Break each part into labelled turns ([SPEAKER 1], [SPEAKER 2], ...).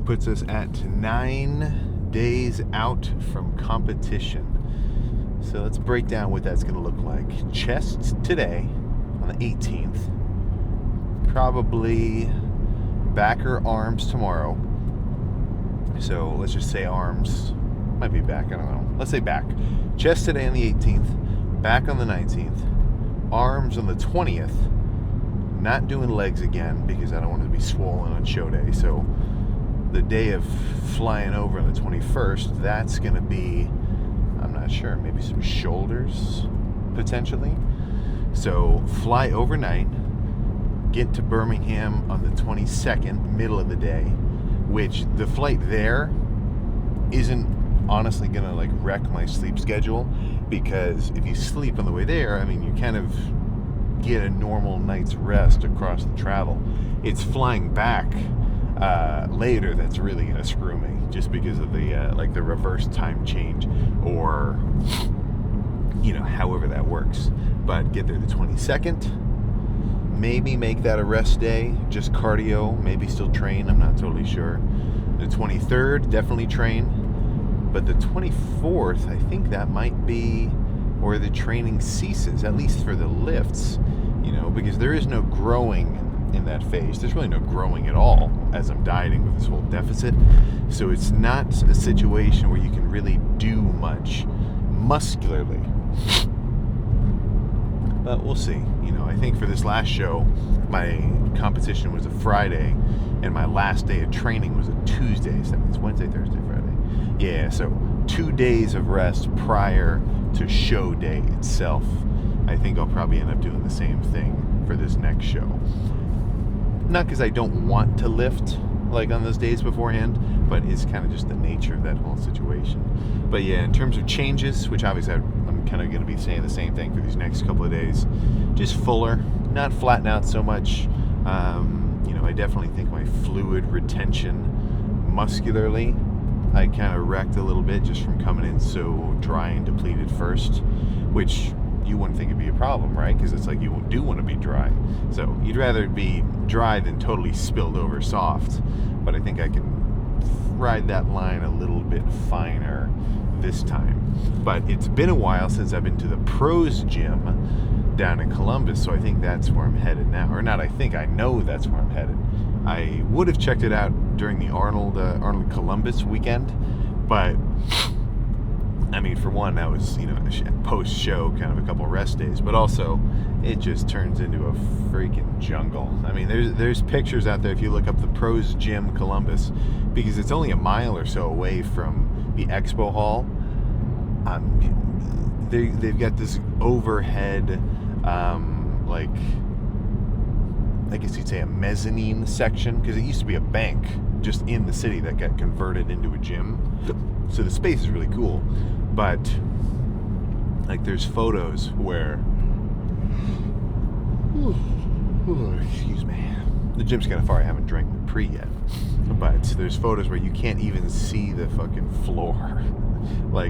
[SPEAKER 1] that puts us at 9 days out from competition. So let's break down what that's going to look like. Chest today on the 18th. Probably back or arms tomorrow. So let's just say arms. Might be back, I don't know. Let's say back. Chest today on the 18th. Back on the 19th. Arms on the 20th. Not doing legs again because I don't want to be swollen on show day. So the day of flying over on the 21st, that's going to be, I'm not sure, maybe some shoulders potentially. So fly overnight, get to Birmingham on the 22nd, middle of the day, which the flight there isn't honestly going to like wreck my sleep schedule, because if you sleep on the way there, I mean, you kind of get a normal night's rest across the travel. It's flying back later that's really going to screw me, just because of the like the reverse time change, or however that works. But get there the 22nd, maybe make that a rest day, just cardio, maybe still train, I'm not totally sure. The 23rd, definitely train. But the 24th, I think that might be where the training ceases, at least for the lifts, because there is no growing in that phase. There's really no growing at all as I'm dieting with this whole deficit. So it's not a situation where you can really do much muscularly. But we'll see. I think for this last show, my competition was a Friday, and my last day of training was a Tuesday. So that means Wednesday, Thursday, Friday. Yeah, so 2 days of rest prior to show day itself. I think I'll probably end up doing the same thing for this next show. Not because I don't want to lift like on those days beforehand, but it's kind of just the nature of that whole situation. But yeah, in terms of changes, which obviously I'm kind of going to be saying the same thing for these next couple of days, just fuller, not flatten out so much. I definitely think my fluid retention muscularly, I kind of wrecked a little bit just from coming in so dry and depleted first, which you wouldn't think it'd be a problem, right? Because it's like you do want to be dry. So you'd rather be dry than totally spilled over soft. But I think I can ride that line a little bit finer this time. But it's been a while since I've been to the pros gym down in Columbus, so I think that's where I'm headed now. Or not, I know that's where I'm headed. I would have checked it out during the Arnold Columbus weekend, but I mean, for one, that was, post-show, kind of a couple rest days, but also it just turns into a freaking jungle. I mean, there's pictures out there if you look up the Pros Gym Columbus, because it's only a mile or so away from the expo hall. They've got this overhead, I guess you'd say a mezzanine section, because it used to be a bank just in the city that got converted into a gym. So the space is really cool. But there's photos where excuse me, the gym's kind of far, I haven't drank my pre yet, but there's photos where you can't even see the fucking floor.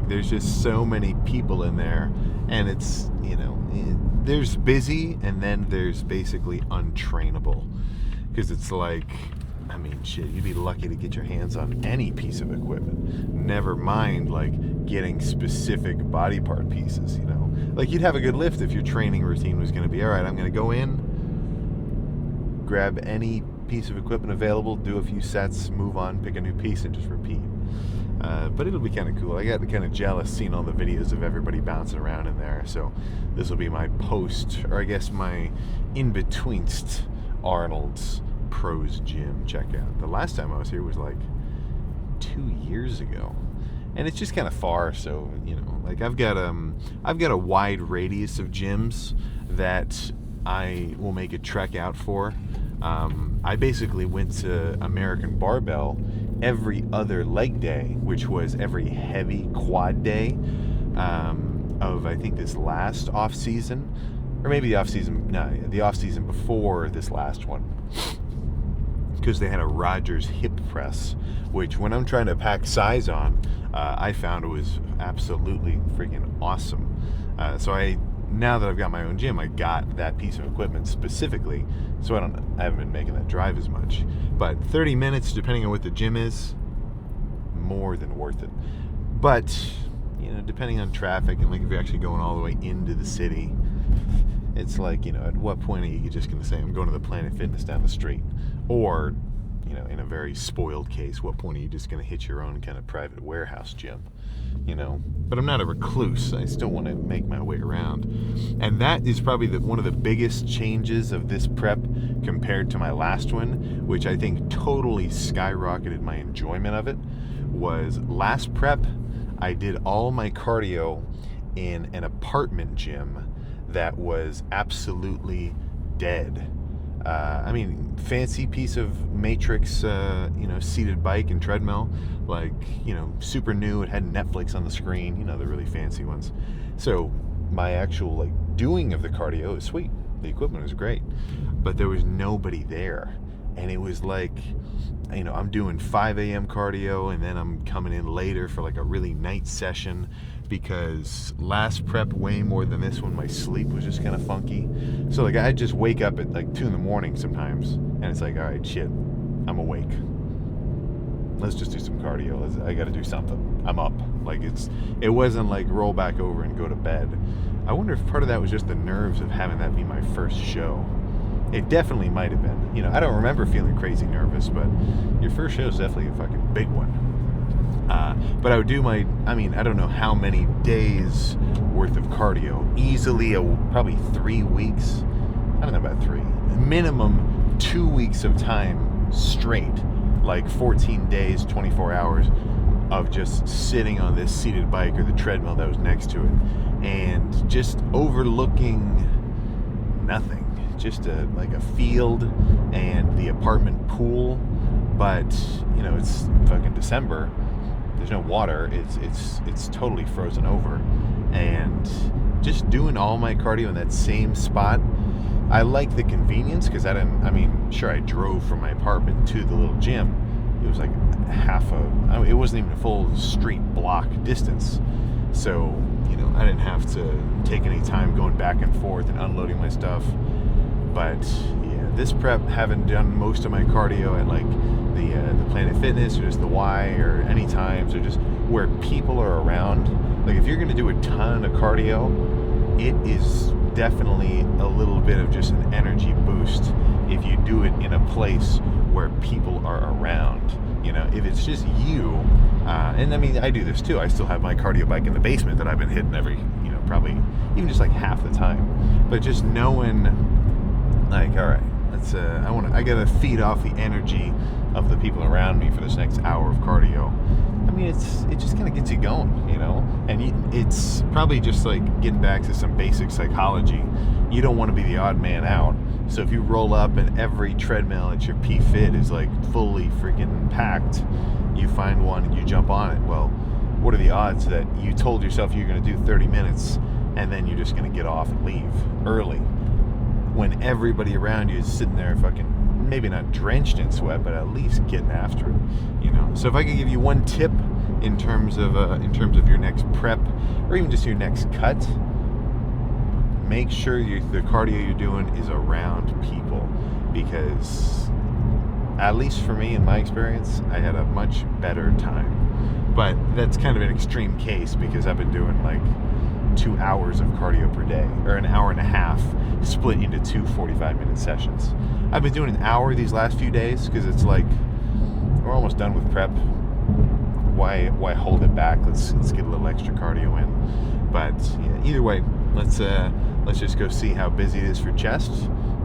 [SPEAKER 1] There's just so many people in there, and it's there's busy, and then there's basically untrainable, because it's shit, you'd be lucky to get your hands on any piece of equipment. Never mind, getting specific body part pieces, you'd have a good lift if your training routine was going to be, all right, I'm going to go in, grab any piece of equipment available, do a few sets, move on, pick a new piece, and just repeat. But it'll be kind of cool. I got kind of jealous seeing all the videos of everybody bouncing around in there, so this will be my post, or I guess my in-betweenst Arnold's Pros Gym checkout. The last time I was here was 2 years ago, and it's just kind of far. So I've got a wide radius of gyms that I will make a trek out for. I basically went to American Barbell every other leg day, which was every heavy quad day of I think this last off season, or maybe the off season before this last one. Because they had a Rogers hip press, which when I'm trying to pack size on, I found it was absolutely freaking awesome. So I now that I've got my own gym, I got that piece of equipment specifically, so I haven't been making that drive as much. But 30 minutes, depending on what the gym is, more than worth it. But, depending on traffic, and like if you're actually going all the way into the city, it's like, at what point are you just going to say, I'm going to the Planet Fitness down the street? Or, in a very spoiled case, what point are you just going to hit your own kind of private warehouse gym? But I'm not a recluse. I still want to make my way around. And that is probably one of the biggest changes of this prep compared to my last one, which I think totally skyrocketed my enjoyment of it, was last prep, I did all my cardio in an apartment gym that was absolutely dead. Fancy piece of Matrix, seated bike and treadmill, like, super new. It had Netflix on the screen, the really fancy ones. So my actual, doing of the cardio was sweet. The equipment was great, but there was nobody there. And it was like, I'm doing 5 a.m. cardio, and then I'm coming in later for like a really night session, because last prep, way more than this one, my sleep was just kind of funky. So like I'd just wake up at like 2 in the morning sometimes, and it's like, all right, shit, I'm awake. Let's just do some cardio. I got to do something. I'm up. Like it wasn't like roll back over and go to bed. I wonder if part of that was just the nerves of having that be my first show. It definitely might have been. I don't remember feeling crazy nervous, but your first show is definitely a fucking big one. But I would do I don't know how many days worth of cardio. Easily, probably 3 weeks. I don't know about 3. Minimum 2 weeks of time straight. Like 14 days, 24 hours of just sitting on this seated bike or the treadmill that was next to it. And just overlooking nothing. Just a field and the apartment pool, but it's fucking December. There's no water. It's totally frozen over, and just doing all my cardio in that same spot. I like the convenience because sure, I drove from my apartment to the little gym. It was like it wasn't even a full street block distance, so I didn't have to take any time going back and forth and unloading my stuff. But yeah, this prep, haven't done most of my cardio at like the Planet Fitness or just the Y or any times, or just where people are around. Like if you're going to do a ton of cardio, it is definitely a little bit of just an energy boost if you do it in a place where people are around. If it's just you, and I do this too. I still have my cardio bike in the basement that I've been hitting every, probably even just like half the time. But just knowing, like, all right, I gotta feed off the energy of the people around me for this next hour of cardio. It just kind of gets you going, and it's probably just like getting back to some basic psychology. You don't want to be the odd man out. So if you roll up and every treadmill at your P-Fit is like fully freaking packed, you find one and you jump on it. Well, what are the odds that you told yourself you're going to do 30 minutes and then you're just going to get off and leave early, when everybody around you is sitting there fucking, maybe not drenched in sweat, but at least getting after it, So if I could give you one tip in terms of your next prep, or even just your next cut, make sure the cardio you're doing is around people, because at least for me, in my experience, I had a much better time. But that's kind of an extreme case, because I've been doing like 2 hours of cardio per day, or an hour and a half split into 2 45-minute sessions. I've been doing an hour these last few days because it's like we're almost done with prep. Why hold it back? Let's get a little extra cardio in. But yeah, either way, let's just go see how busy it is for chest.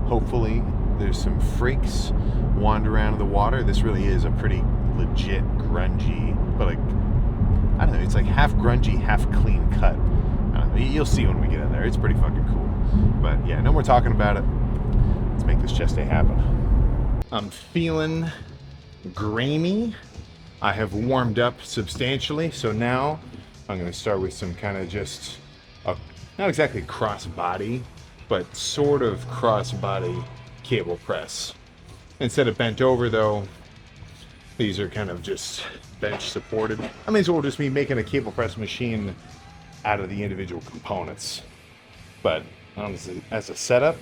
[SPEAKER 1] Hopefully there's some freaks wander around in the water. This really is a pretty legit grungy, but like, I don't know, it's like half grungy, half clean cut. I don't know, you'll see when we get in there. It's pretty fucking cool. But yeah, no more talking about it. Let's make this chest day happen. I'm feeling grainy. I have warmed up substantially, so now I'm going to start with some kind of just not exactly cross body, but sort of cross body cable press. Instead of bent over though, these are kind of just bench supported. I mean, it's all just me making a cable press machine out of the individual components. But as a setup,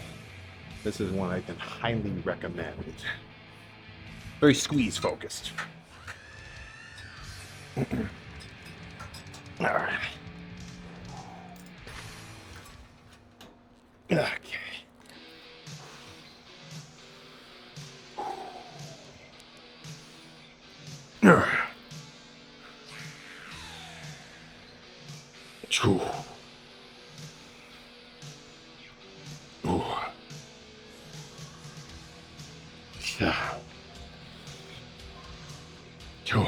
[SPEAKER 1] this is one I can highly recommend. Very squeeze focused. All right. Okay. Choo. Ooh. Yeah. Choo.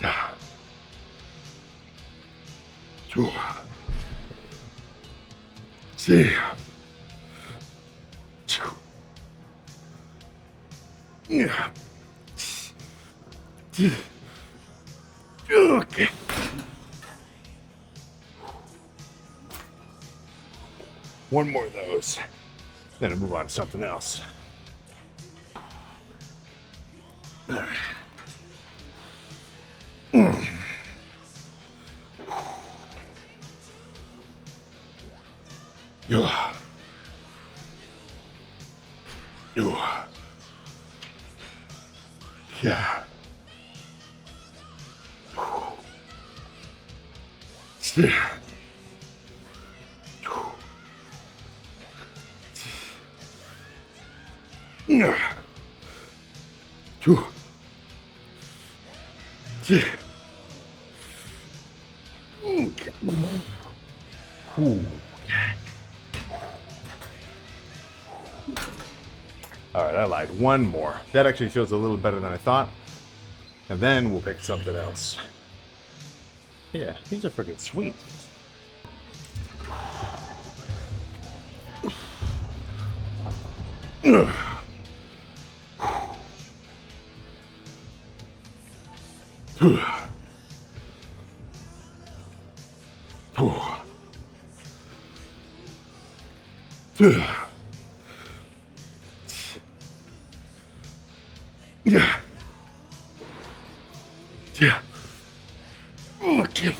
[SPEAKER 1] Yeah. Choo. See. Choo. Yeah. Okay. One more of those. Then I'll move on to something else. All right. Yeah. Yeah. Yeah. Yeah. Yeah. Ooh. All right, I lied. One more. That actually feels a little better than I thought. And then we'll pick something else. Yeah, these are freaking sweet. Yeah. Yeah. Okay.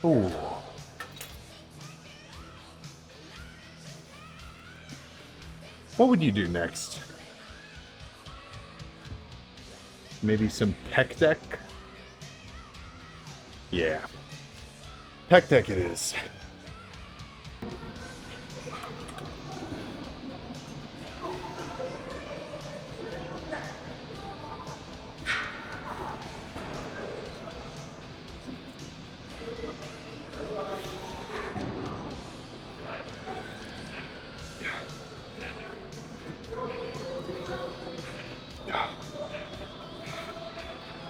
[SPEAKER 1] Ooh. What would you do next? Maybe some pec deck? Yeah. Pec deck it is.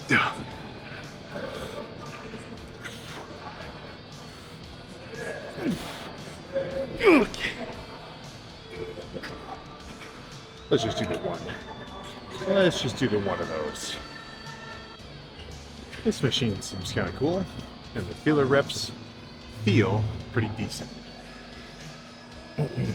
[SPEAKER 1] Yeah. Okay. Let's just do the one. Let's just do the one of those. This machine seems kind of cool, and the feeler reps feel pretty decent. Okay.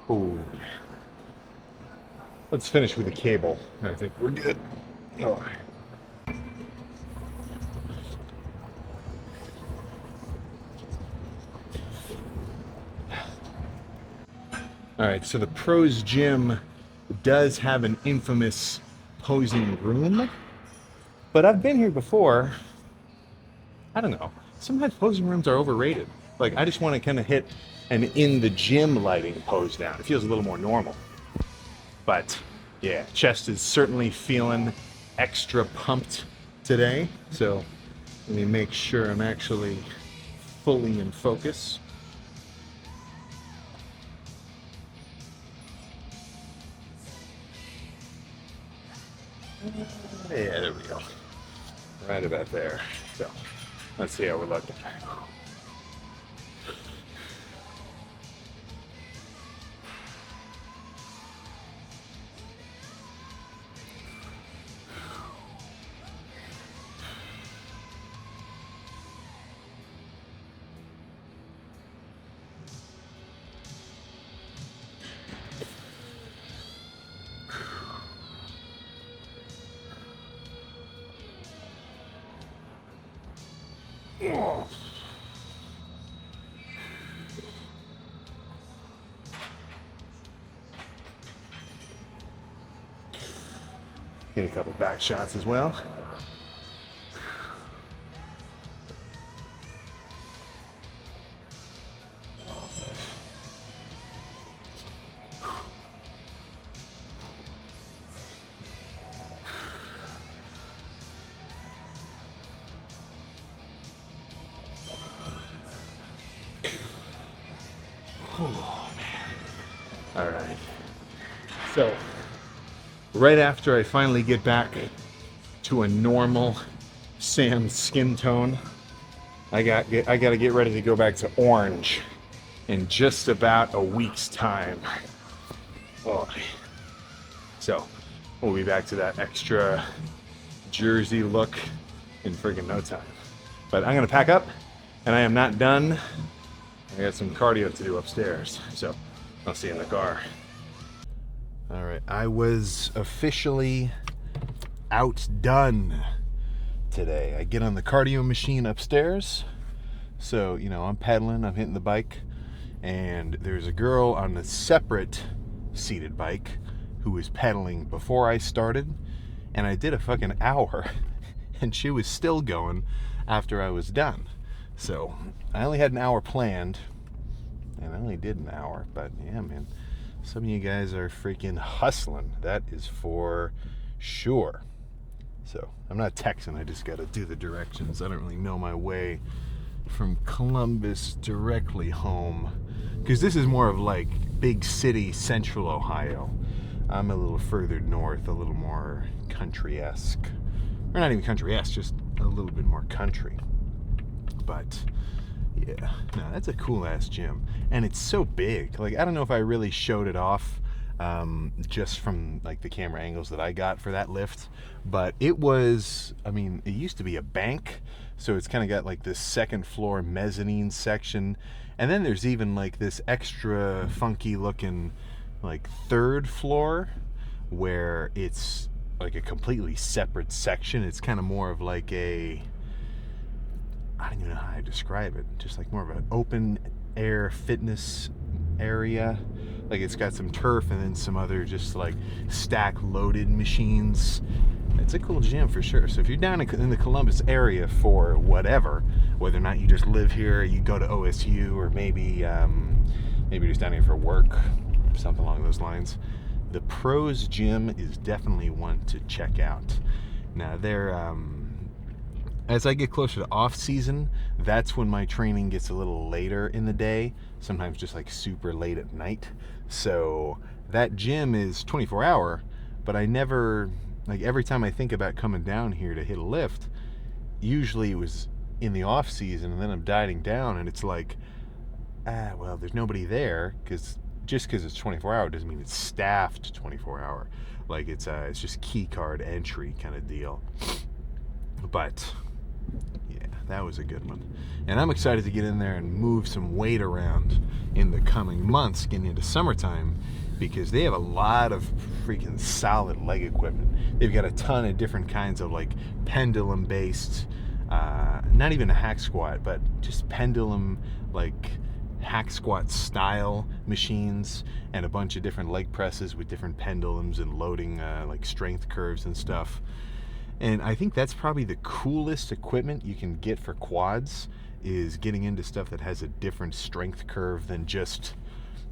[SPEAKER 1] Ooh. Let's finish with the cable. I think we're good. Oh. All right, so the Pros Gym does have an infamous posing room, but I've been here before. I don't know. Sometimes posing rooms are overrated. Like, I just want to kind of hit an in the gym lighting pose down. It feels a little more normal. But Yeah, chest is certainly feeling extra pumped today. So let me make sure I'm actually fully in focus. Yeah, there we go. Right about there. So let's see how we're looking. Get a couple back shots as well. Oh, man. All right. So, right after I finally get back to a normal Sam skin tone, I got to get ready to go back to orange in just about a week's time. Oh. So, we'll be back to that extra Jersey look in friggin' no time. But I'm gonna pack up, and I am not done. I got some cardio to do upstairs, so I'll see you in the car. All right, I was officially outdone today. I get on the cardio machine upstairs, so I'm pedaling, I'm hitting the bike, and there's a girl on a separate seated bike who was pedaling before I started, and I did a fucking hour, and she was still going after I was done. So I only had an hour planned, and I only did an hour, but yeah, man, some of you guys are freaking hustling. That is for sure. So I'm not texting, I just got to do the directions. I don't really know my way from Columbus directly home, because this is more of like big city central Ohio. I'm a little further north, a little more country-esque. Or not even country-esque, just a little bit more country. But yeah, no, that's a cool ass gym, and it's so big. Like, I don't know if I really showed it off just from like the camera angles that I got for that lift, but it was, it used to be a bank, so it's kind of got like this second floor mezzanine section, and then there's even like this extra funky looking like third floor where it's like a completely separate section. It's kind of more of like I don't even know how to describe it. Just like more of an open air fitness area. Like, it's got some turf and then some other just like stack loaded machines. It's a cool gym for sure. So if you're down in the Columbus area for whatever, whether or not you just live here, you go to OSU, or maybe you're just down here for work, something along those lines, the Pros Gym is definitely one to check out. Now, they're as I get closer to off season, that's when my training gets a little later in the day, sometimes just like super late at night. So that gym is 24-hour, but I never, like, every time I think about coming down here to hit a lift, usually it was in the off season, and then I'm dieting down, and it's like, well, there's nobody there, because just because it's 24-hour doesn't mean it's staffed 24-hour. Like, it's just key card entry kind of deal. But yeah, that was a good one. And I'm excited to get in there and move some weight around in the coming months, getting into summertime, because they have a lot of freaking solid leg equipment. They've got a ton of different kinds of like pendulum based, not even a hack squat, but just pendulum, like hack squat style machines, and a bunch of different leg presses with different pendulums and loading like strength curves and stuff. And I think that's probably the coolest equipment you can get for quads, is getting into stuff that has a different strength curve than just,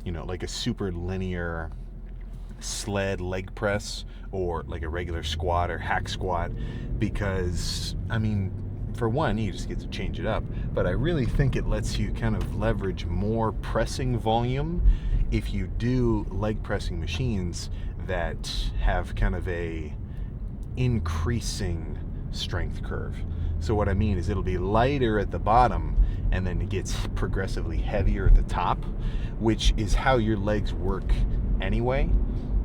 [SPEAKER 1] like a super linear sled leg press or like a regular squat or hack squat, because I mean, for one, you just get to change it up, but I really think it lets you kind of leverage more pressing volume if you do leg pressing machines that have kind of a increasing strength curve. So what I mean is it'll be lighter at the bottom and then it gets progressively heavier at the top, which is how your legs work anyway.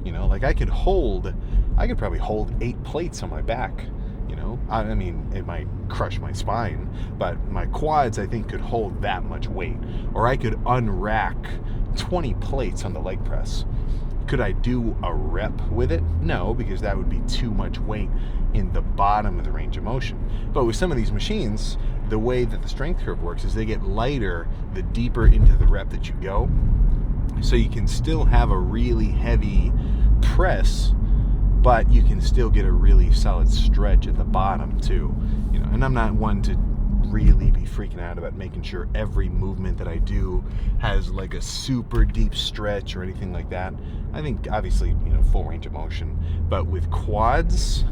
[SPEAKER 1] You know, like I could probably hold 8 plates on my back. You know, I mean, it might crush my spine, but my quads, I think, could hold that much weight. Or I could unrack 20 plates on the leg press. Could I do a rep with it? No, because that would be too much weight in the bottom of the range of motion. But with some of these machines, the way that the strength curve works is they get lighter the deeper into the rep that you go. So you can still have a really heavy press, but you can still get a really solid stretch at the bottom too. You know, and I'm not one to really be freaking out about making sure every movement that I do has like a super deep stretch or anything like that. I think obviously, you know, full range of motion, but with quads,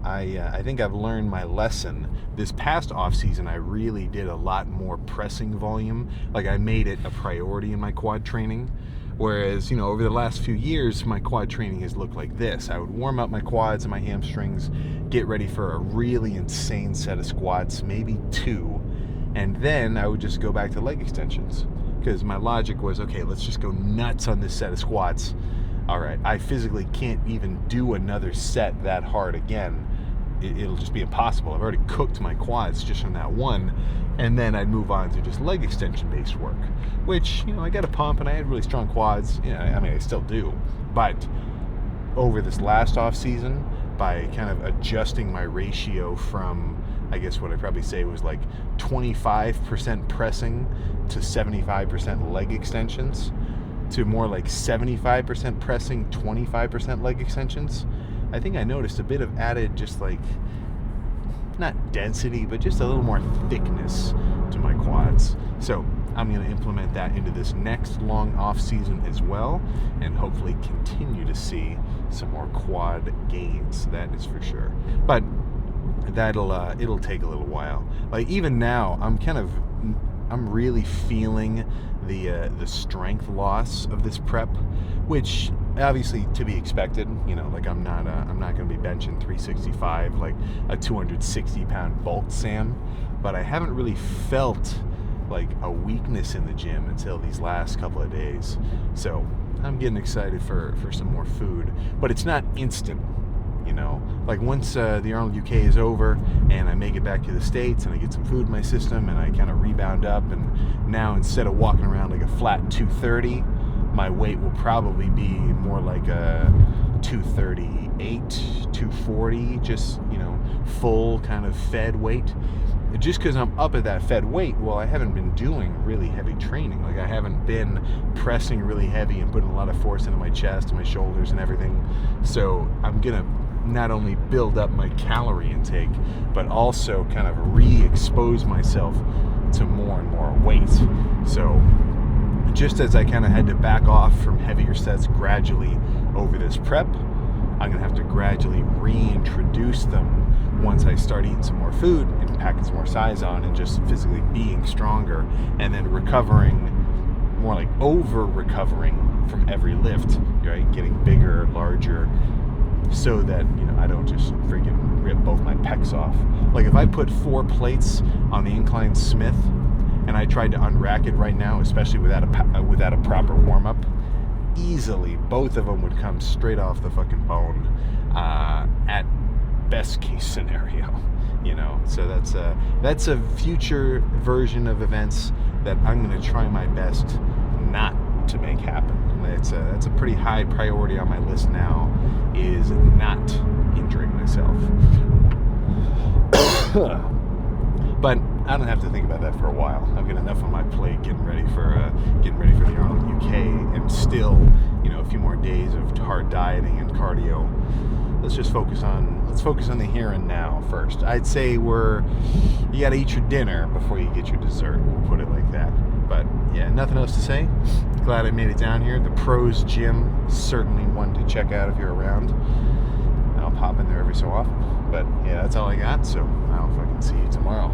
[SPEAKER 1] I think I've learned my lesson. This past off season, I really did a lot more pressing volume. Like I made it a priority in my quad training. Whereas, you know, over the last few years, my quad training has looked like this. I would warm up my quads and my hamstrings, get ready for a really insane set of squats, maybe 2, and then I would just go back to leg extensions. Because my logic was, okay, let's just go nuts on this set of squats. All right, I physically can't even do another set that hard again. It'll just be impossible. I've already cooked my quads just on that one, and then I'd move on to just leg extension based work, which, you know, I got a pump and I had really strong quads. You know, I mean, I still do, but over this last off season, by kind of adjusting my ratio from, I guess what I'd probably say was like 25% pressing to 75% leg extensions, to more like 75% pressing, 25% leg extensions, I think I noticed a bit of added, just like, not density, but just a little more thickness to my quads. So I'm going to implement that into this next long off season as well, and hopefully continue to see some more quad gains. That is for sure. But it'll take a little while. Like even now, I'm really feeling the strength loss of this prep, which obviously to be expected. You know, like I'm not going to be benching 365 like a 260-pound bulk Sam, but I haven't really felt like a weakness in the gym until these last couple of days. So I'm getting excited for some more food, but it's not instant. You know, like once the Arnold UK is over and I make it back to the States and I get some food in my system and I kind of rebound up, and now instead of walking around like a flat 230, my weight will probably be more like a 238, 240, just, you know, full kind of fed weight. Just because I'm up at that fed weight, well, I haven't been doing really heavy training. Like I haven't been pressing really heavy and putting a lot of force into my chest and my shoulders and everything. So I'm gonna not only build up my calorie intake, but also kind of re-expose myself to more and more weight. So just as I kind of had to back off from heavier sets gradually over this prep, I'm gonna have to gradually reintroduce them once I start eating some more food and packing some more size on and just physically being stronger, and then recovering, more like over recovering from every lift, right? Getting bigger, larger, so that, you know, I don't just freaking rip both my pecs off. Like if I put 4 plates on the incline Smith and I tried to unrack it right now, especially without a proper warm-up, easily both of them would come straight off the fucking bone at best case scenario, you know. So that's a future version of events that I'm going to try my best not to make happen. That's a pretty high priority on my list now, is not injuring myself. But I don't have to think about that for a while. I've got enough on my plate getting ready for the Arnold UK, and still, you know, a few more days of hard dieting and cardio. Let's focus on the here and now first. I'd say you got to eat your dinner before you get your dessert. We'll put it like that. But yeah, nothing else to say. Glad I made it down here. The Pros Gym, certainly one to check out if you're around. I'll pop in there every so often. But yeah, that's all I got, so I'll fucking see you tomorrow.